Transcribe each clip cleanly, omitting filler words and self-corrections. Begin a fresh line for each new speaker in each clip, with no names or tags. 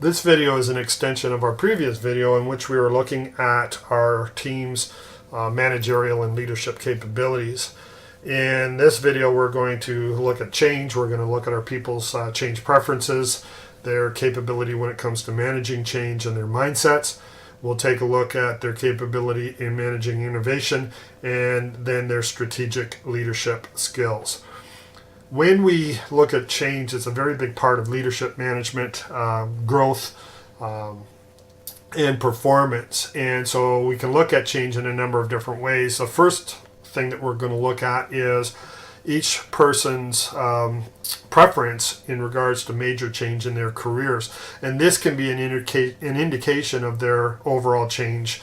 This video is an extension of our previous video in which we were looking at our team's managerial and leadership capabilities. In this video, we're going to look at change. We're going to look at our people's change preferences, their capability when it comes to managing change, and their mindsets. We'll take a look at their capability in managing innovation and then their strategic leadership skills. When we look at change, it's a very big part of leadership management, growth, and performance. And so we can look at change in a number of different ways. The first thing that we're going to look at is each person's preference in regards to major change in their careers. And this can be an indication of their overall change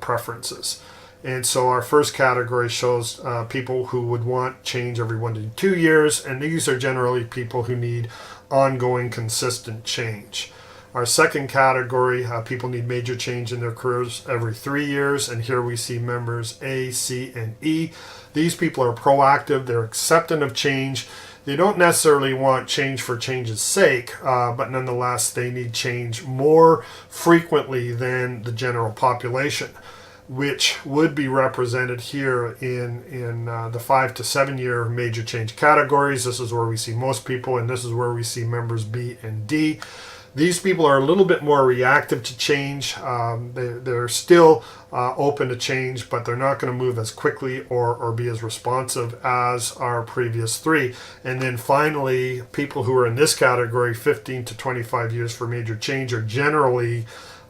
preferences. And so our first category shows people who would want change every 1 to 2 years, and these are generally people who need ongoing, consistent change. Our second category, people need major change in their careers every 3 years, and here we see members A, C, and E. These people are proactive, they're accepting of change. They don't necessarily want change for change's sake, but nonetheless they need change more frequently than the general population, which would be represented here in the 5 to 7 year major change categories. This is where we see most people, and this is where we see members B and D. These people are a little bit more reactive to change. They're still open to change, but they're not going to move as quickly or be as responsive as our previous three. And then finally, people who are in this category, 15 to 25 years for major change, are generally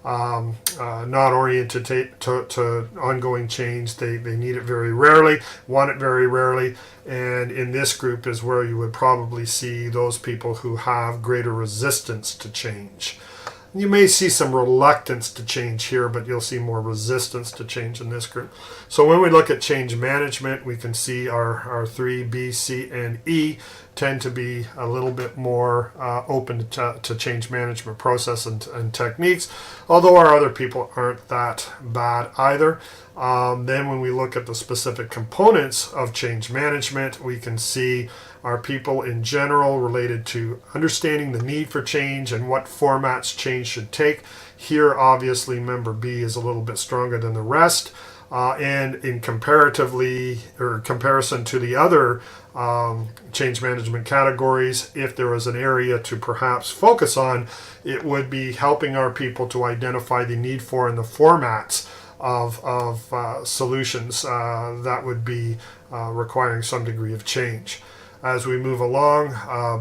not oriented to ongoing change. They need it very rarely, want it very rarely, and in this group is where you would probably see those people who have greater resistance to change. You may see some reluctance to change here, but you'll see more resistance to change in this group. So when we look at change management, we can see our 3, B, C, and E tend to be a little bit more open to change management process and techniques, although our other people aren't that bad either. Then when we look at the specific components of change management, we can see our people in general related to understanding the need for change and what formats change should take. Here, obviously, member B is a little bit stronger than the rest. And in comparison to the other change management categories, if there was an area to perhaps focus on, it would be helping our people to identify the need for and the formats of solutions that would be requiring some degree of change. As we move along,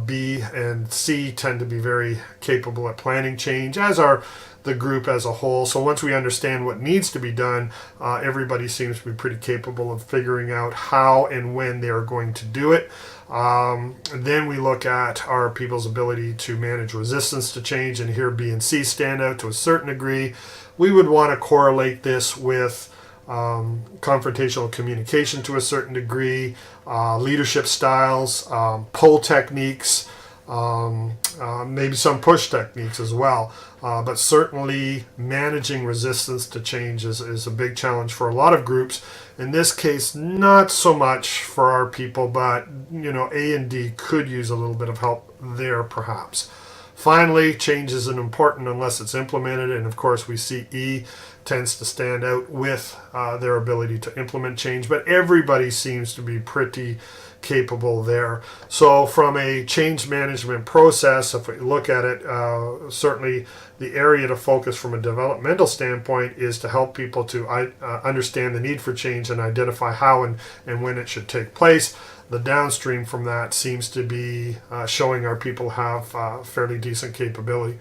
B and C tend to be very capable at planning change, as are the group as a whole. So once we understand what needs to be done, everybody seems to be pretty capable of figuring out how and when they are going to do it. Then we look at our people's ability to manage resistance to change, and here B and C stand out to a certain degree. We would want to correlate this with confrontational communication to a certain degree, leadership styles, pull techniques, maybe some push techniques as well. But certainly managing resistance to change is a big challenge for a lot of groups. In this case, not so much for our people, but A and D could use a little bit of help there perhaps. Finally, change isn't important unless it's implemented, and of course we see E tends to stand out with their ability to implement change, but everybody seems to be pretty capable there. So from a change management process, if we look at it, certainly the area to focus from a developmental standpoint is to help people to understand the need for change and identify how and when it should take place. The downstream from that seems to be showing our people have fairly decent capability.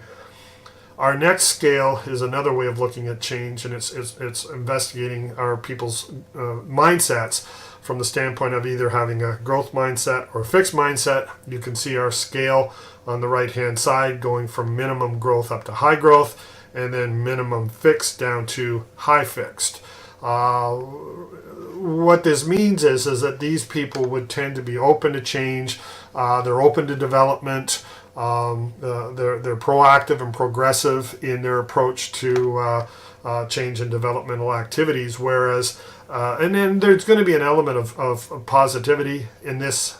Our next scale is another way of looking at change, and it's investigating our people's mindsets from the standpoint of either having a growth mindset or a fixed mindset. You can see our scale on the right hand side going from minimum growth up to high growth, and then minimum fixed down to high fixed. What this means is that these people would tend to be open to change. They're open to development. They're proactive and progressive in their approach to change and developmental activities, whereas and then there's going to be an element of positivity in this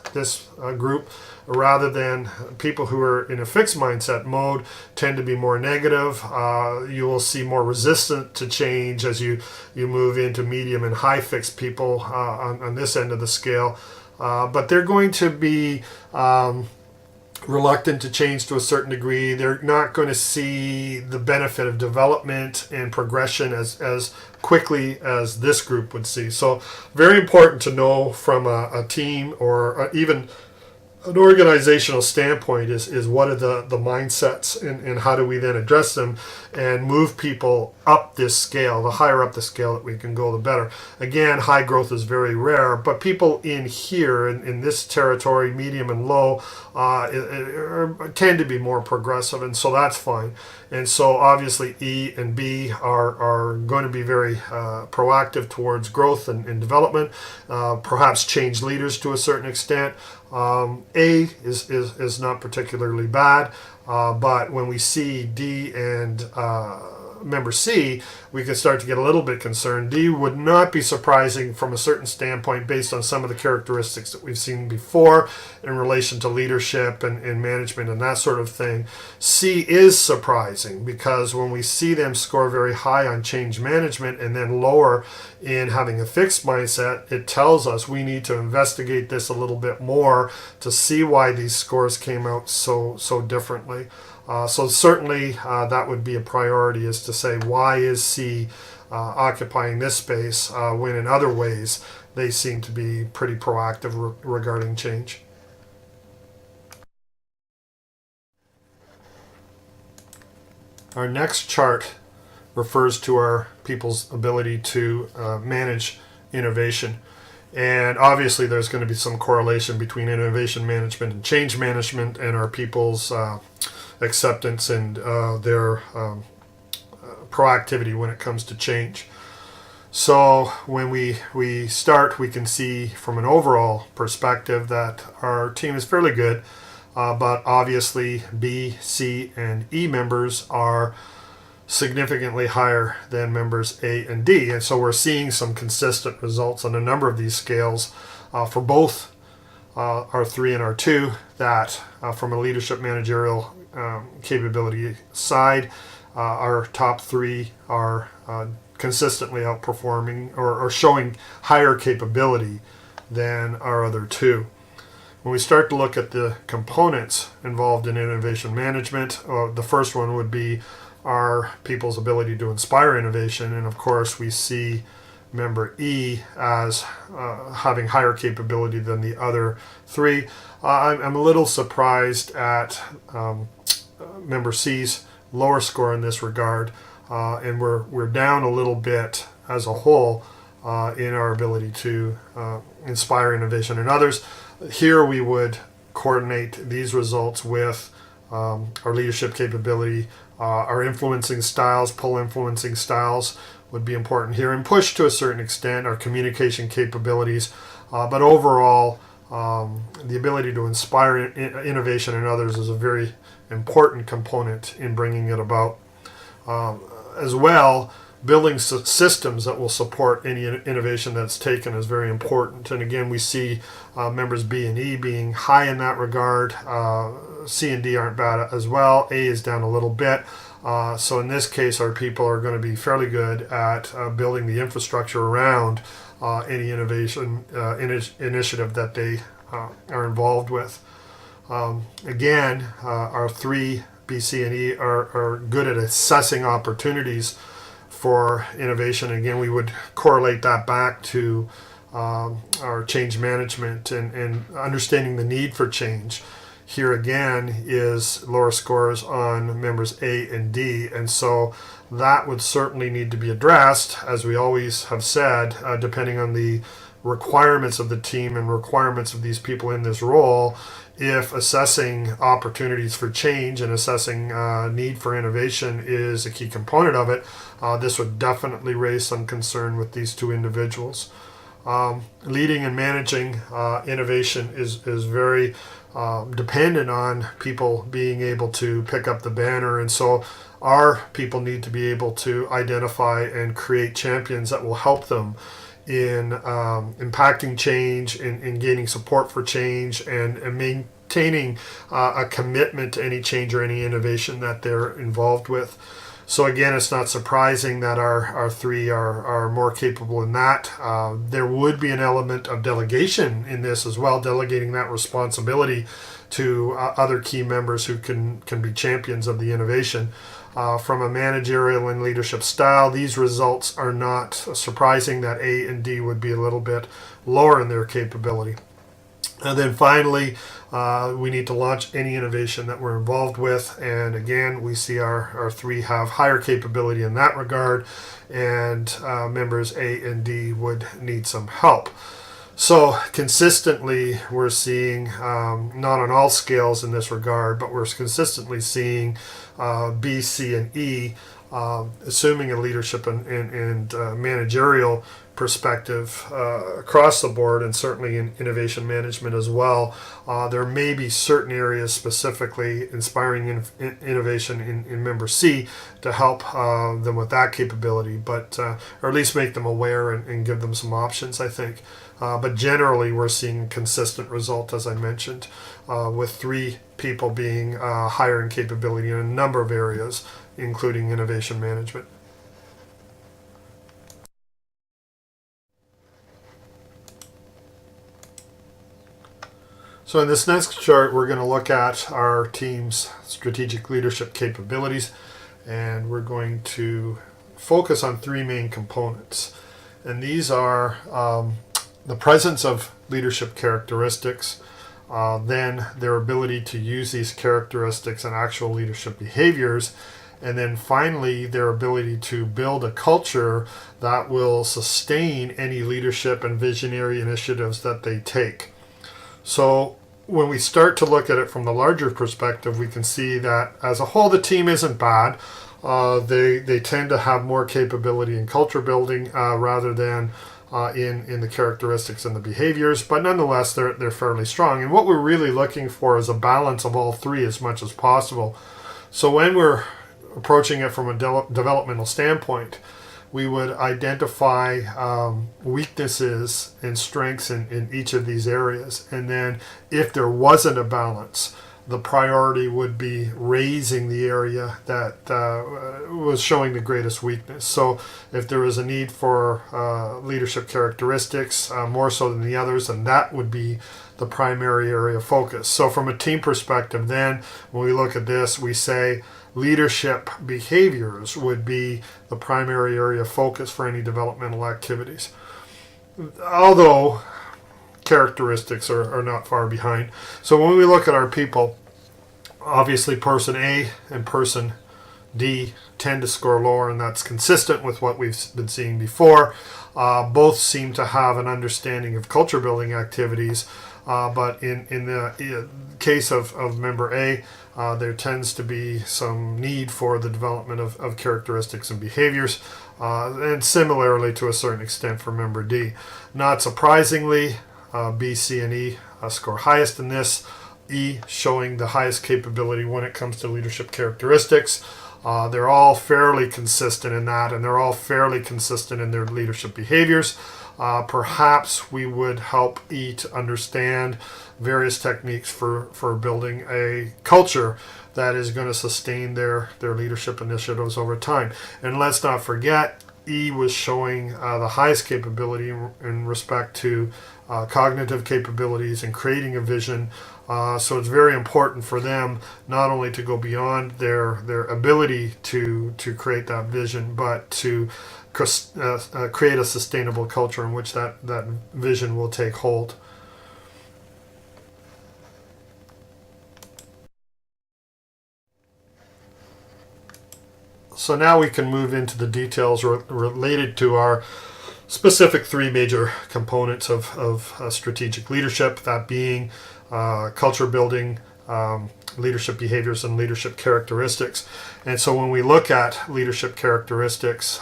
group, rather than people who are in a fixed mindset mode tend to be more negative. You will see more resistant to change as you move into medium and high fixed people on this end of the scale. But they're going to be reluctant to change to a certain degree. They're not going to see the benefit of development and progression as quickly as this group would see. So very important to know from a team or even an organizational standpoint is what are the mindsets and how do we then address them and move people up this scale. The higher up the scale that we can go, the better. Again, high growth is very rare, but people in here in this territory, medium and low, tend to be more progressive, and so that's fine. And so obviously E and B are going to be very proactive towards growth and development, perhaps change leaders to a certain extent. A is not particularly bad, but when we see D and member C, we can start to get a little bit concerned. D would not be surprising from a certain standpoint based on some of the characteristics that we've seen before in relation to leadership and management and that sort of thing. C is surprising because when we see them score very high on change management and then lower in having a fixed mindset, it tells us we need to investigate this a little bit more to see why these scores came out so differently. So certainly that would be a priority, is to say, why is C occupying this space when in other ways they seem to be pretty proactive regarding change. Our next chart refers to our people's ability to manage innovation. And obviously there's going to be some correlation between innovation management and change management and our people's acceptance and their proactivity when it comes to change. So when we start, we can see from an overall perspective that our team is fairly good, but obviously B, C, and E members are significantly higher than members A and D. And so we're seeing some consistent results on a number of these scales for both R3 and R2 that from a leadership managerial capability side, our top three are consistently outperforming or showing higher capability than our other two. When we start to look at the components involved in innovation management, the first one would be our people's ability to inspire innovation, and of course we see member E as having higher capability than the other three. I'm a little surprised at member C's lower score in this regard, and we're down a little bit as a whole in our ability to inspire innovation in others. Here we would coordinate these results with our leadership capability, our influencing styles, pull influencing styles would be important here, and push to a certain extent, our communication capabilities, but overall the ability to inspire innovation in others is a very important component in bringing it about. As well, building systems that will support any innovation that's taken is very important. And again, we see members B and E being high in that regard. C and D aren't bad as well. A is down a little bit. So in this case, our people are going to be fairly good at building the infrastructure around any innovation initiative that they are involved with. Again, our three, B, C, and E, are good at assessing opportunities for innovation. Again, we would correlate that back to our change management and understanding the need for change. Here again is lower scores on members A and D, and so that would certainly need to be addressed, as we always have said, depending on the requirements of the team and requirements of these people in this role. If assessing opportunities for change and assessing need for innovation is a key component of it, this would definitely raise some concern with these two individuals. Leading and managing innovation is very dependent on people being able to pick up the banner. And so our people need to be able to identify and create champions that will help them in impacting change, in gaining support for change, and maintaining a commitment to any change or any innovation that they're involved with. So again, it's not surprising that our three are more capable in that. There would be an element of delegation in this as well, delegating that responsibility to other key members who can be champions of the innovation. From a managerial and leadership style, these results are not surprising that A and D would be a little bit lower in their capability. And then finally, we need to launch any innovation that we're involved with. And again, we see our three have higher capability in that regard, and members A and D would need some help. So consistently, we're seeing, not on all scales in this regard, but we're consistently seeing B, C, and E, assuming a leadership and managerial perspective across the board, and certainly in innovation management as well. There may be certain areas specifically inspiring innovation in member C to help them with that capability, but or at least make them aware and give them some options, I think. But generally, we're seeing consistent result, as I mentioned, with three people being higher in capability in a number of areas, including innovation management. So in this next chart, we're going to look at our team's strategic leadership capabilities, and we're going to focus on three main components. And these are the presence of leadership characteristics, then their ability to use these characteristics in actual leadership behaviors, and then finally their ability to build a culture that will sustain any leadership and visionary initiatives that they take. So when we start to look at it from the larger perspective, we can see that as a whole the team isn't bad. They tend to have more capability in culture building rather than in the characteristics and the behaviors, but nonetheless they're fairly strong. And what we're really looking for is a balance of all three as much as possible. So when we're approaching it from a developmental standpoint, we would identify weaknesses and strengths in each of these areas. And then if there wasn't a balance, the priority would be raising the area that was showing the greatest weakness. So if there was a need for leadership characteristics, more so than the others, then that would be the primary area of focus. So from a team perspective, then when we look at this, we say leadership behaviors would be the primary area of focus for any developmental activities. Although characteristics are not far behind. So when we look at our people, obviously person A and person D tend to score lower, and that's consistent with what we've been seeing before. Both seem to have an understanding of culture building activities, but in the case of member A, there tends to be some need for the development of characteristics and behaviors, and similarly to a certain extent for member D. Not surprisingly, B, C, and E score highest in this. E showing the highest capability when it comes to leadership characteristics. They're all fairly consistent in that, and they're all fairly consistent in their leadership behaviors. Perhaps we would help E to understand various techniques for building a culture that is going to sustain their leadership initiatives over time. And let's not forget, E was showing the highest capability in respect to cognitive capabilities and creating a vision. So it's very important for them not only to go beyond their ability to create that vision, but to create a sustainable culture in which that vision will take hold. So now we can move into the details related to our specific three major components of strategic leadership, that being culture building, leadership behaviors and leadership characteristics. And so when we look at leadership characteristics,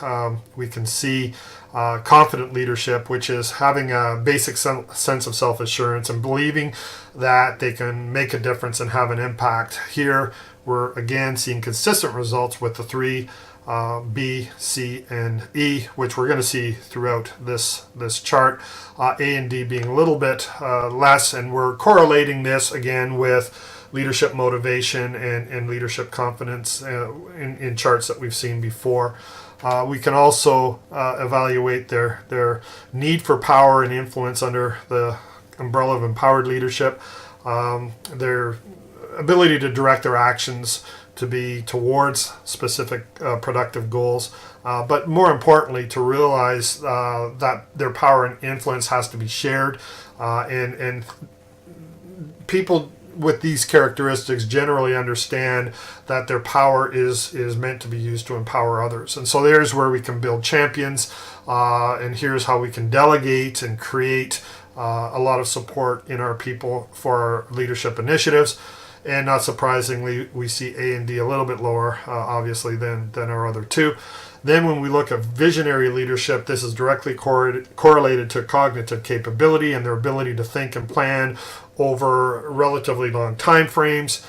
we can see confident leadership, which is having a basic sense of self-assurance and believing that they can make a difference and have an impact. Here, we're again seeing consistent results with the three B, C, and E, which we're going to see throughout this chart. A and D being a little bit less, and we're correlating this again with leadership motivation and leadership confidence in charts that we've seen before. We can also evaluate their need for power and influence under the umbrella of empowered leadership, their ability to direct their actions to be towards specific productive goals, but more importantly to realize that their power and influence has to be shared, and people with these characteristics generally understand that their power is meant to be used to empower others. And so there's where we can build champions, and here's how we can delegate and create a lot of support in our people for our leadership initiatives. And not surprisingly, we see A and D a little bit lower, obviously, than our other two. Then when we look at visionary leadership, this is directly correlated to cognitive capability and their ability to think and plan over relatively long time frames,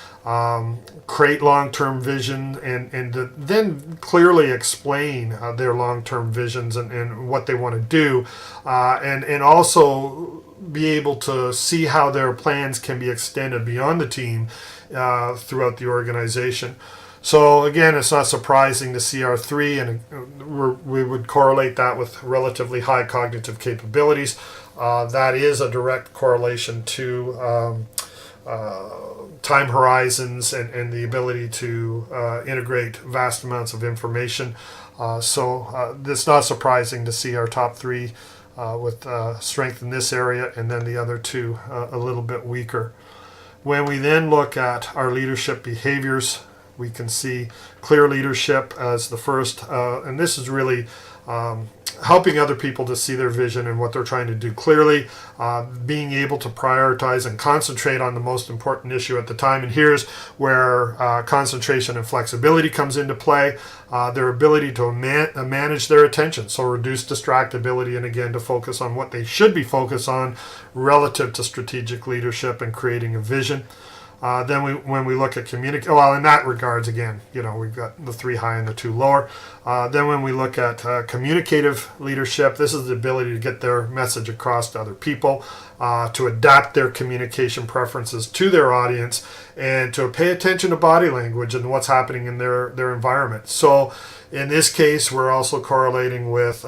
create long-term vision, and then clearly explain their long-term visions and what they want to do, and also be able to see how their plans can be extended beyond the team throughout the organization. So again, it's not surprising to see R3, and we would correlate that with relatively high cognitive capabilities. That is a direct correlation to time horizons and the ability to integrate vast amounts of information. So it's not surprising to see our top three with strength in this area, and then the other two a little bit weaker. When we then look at our leadership behaviors, we can see clear leadership as the first, and this is really helping other people to see their vision and what they're trying to do clearly, being able to prioritize and concentrate on the most important issue at the time. And here's where concentration and flexibility comes into play, their ability to manage their attention, so reduce distractibility, and again to focus on what they should be focused on relative to strategic leadership and creating a vision. Then when we look at in that regards, again, we've got the three high and the two lower. Then when we look at communicative leadership, this is the ability to get their message across to other people, to adapt their communication preferences to their audience, and to pay attention to body language and what's happening in their environment. So in this case, we're also correlating with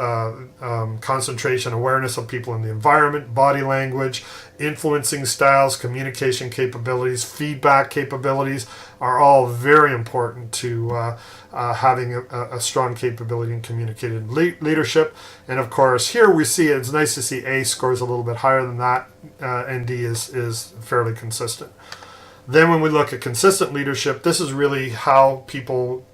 concentration, awareness of people in the environment, body language, influencing styles, communication capabilities, feedback capabilities are all very important to having a strong capability in communicative leadership. And of course, here we see it's nice to see A scores a little bit higher than that, and D is fairly consistent. Then when we look at consistent leadership, this is really how people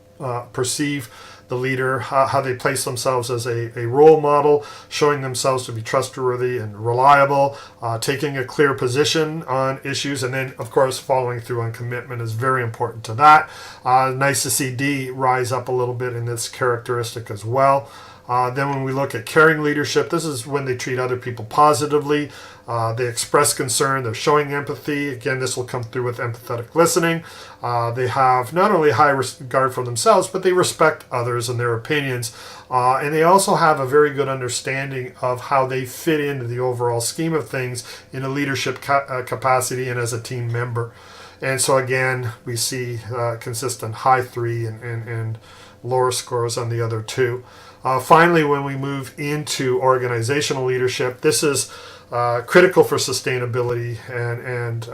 perceive the leader, how they place themselves as a role model, showing themselves to be trustworthy and reliable, taking a clear position on issues, and then, of course, following through on commitment is very important to that. Nice to see D rise up a little bit in this characteristic as well. Then when we look at caring leadership, this is when they treat other people positively. They express concern. They're showing empathy. Again, this will come through with empathetic listening. They have not only high regard for themselves, but they respect others and their opinions. And they also have a very good understanding of how they fit into the overall scheme of things in a leadership capacity and as a team member. And so again, we see consistent high 3 and lower scores on the other two. Finally, when we move into organizational leadership, this is critical for sustainability, and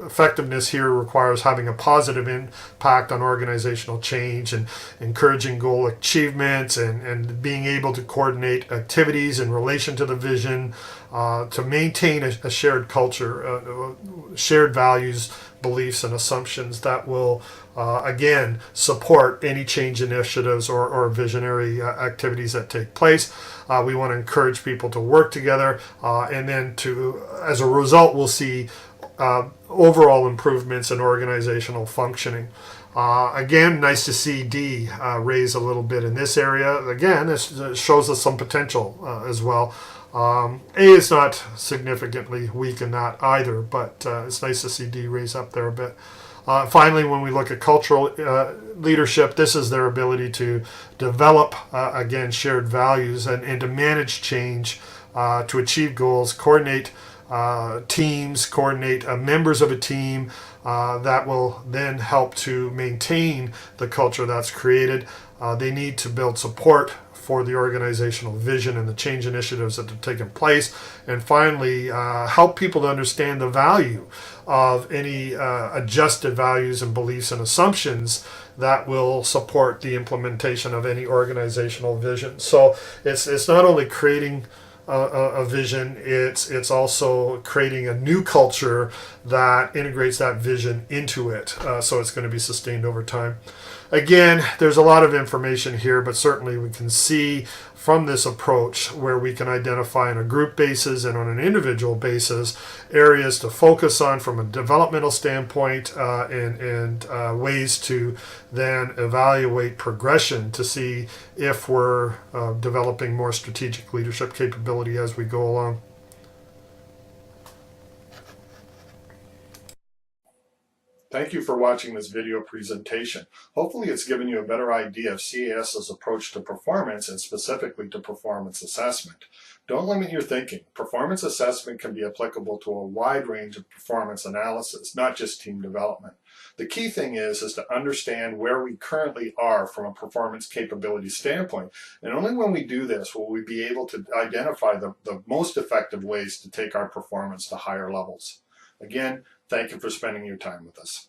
effectiveness here requires having a positive impact on organizational change and encouraging goal achievements and being able to coordinate activities in relation to the vision, to maintain a shared culture, shared values, beliefs, and assumptions that will again support any change initiatives or visionary activities that take place. We want to encourage people to work together, and then as a result, we'll see overall improvements in organizational functioning. Again, nice to see D raise a little bit in this area. Again, this shows us some potential as well. A is not significantly weak in that either, but it's nice to see D raise up there a bit. Finally, when we look at cultural leadership, this is their ability to develop, again, shared values and to manage change, to achieve goals, coordinate teams, coordinate members of a team that will then help to maintain the culture that's created. They need to build support for the organizational vision and the change initiatives that have taken place. And finally, help people to understand the value of any adjusted values and beliefs and assumptions that will support the implementation of any organizational vision. So it's not only creating a vision, it's also creating a new culture that integrates that vision into it, so it's going to be sustained over time. Again, there's a lot of information here, but certainly we can see from this approach where we can identify on a group basis and on an individual basis areas to focus on from a developmental standpoint, and ways to then evaluate progression to see if we're developing more strategic leadership capability as we go along. Thank you for watching this video presentation. Hopefully it's given you a better idea of CAES's approach to performance and specifically to performance assessment. Don't limit your thinking. Performance assessment can be applicable to a wide range of performance analysis, not just team development. The key thing is to understand where we currently are from a performance capability standpoint. And only when we do this will we be able to identify the most effective ways to take our performance to higher levels. Again, thank you for spending your time with us.